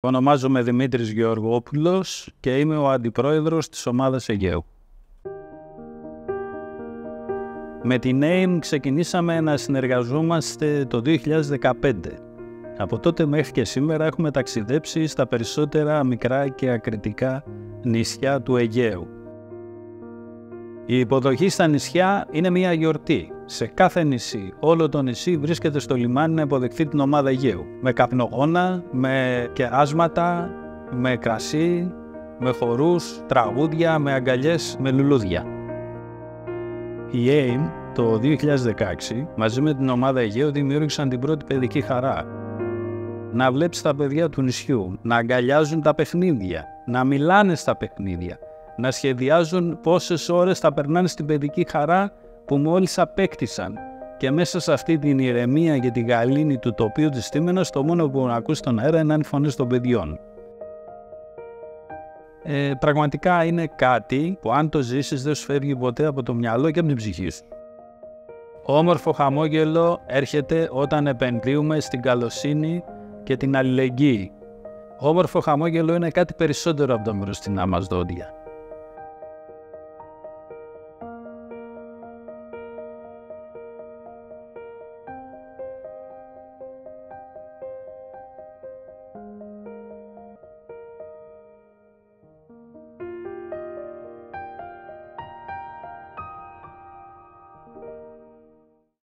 Ονομάζομαι Δημήτρης Γεωργόπουλος και είμαι ο αντιπρόεδρος της ομάδας Αιγαίου. Με την AIM ξεκινήσαμε να συνεργαζόμαστε το 2015. Από τότε μέχρι και σήμερα έχουμε ταξιδέψει στα περισσότερα μικρά και ακριτικά νησιά του Αιγαίου. Η υποδοχή στα νησιά είναι μια γιορτή. Σε κάθε νησί, όλο το νησί βρίσκεται στο λιμάνι να υποδεχθεί την ομάδα Αιγαίου. Με καπνογόνα, με κεράσματα, με κρασί, με χορούς, τραγούδια, με αγκαλιές, με λουλούδια. Η AIM το 2016 μαζί με την ομάδα Αιγαίου δημιούργησαν την πρώτη παιδική χαρά. Να βλέπεις τα παιδιά του νησιού, να αγκαλιάζουν τα παιχνίδια, να μιλάνε στα παιχνίδια, να σχεδιάζουν πόσες ώρες θα περνάνε στην παιδική χαρά που μόλις απέκτησαν, και μέσα σε αυτή την ηρεμία και τη γαλήνη του τοπίου της Στήμενας το μόνο που μπορούν να ακούς στον αέρα είναι οι φωνές των παιδιών. Πραγματικά είναι κάτι που αν το ζήσεις δεν σου φεύγει ποτέ από το μυαλό και από την ψυχή σου. Όμορφο χαμόγελο έρχεται όταν επενδύουμε στην καλοσύνη και την αλληλεγγύη. Όμορφο χαμόγελο είναι κάτι περισσότερο από τα μπροστινά μας δόντια.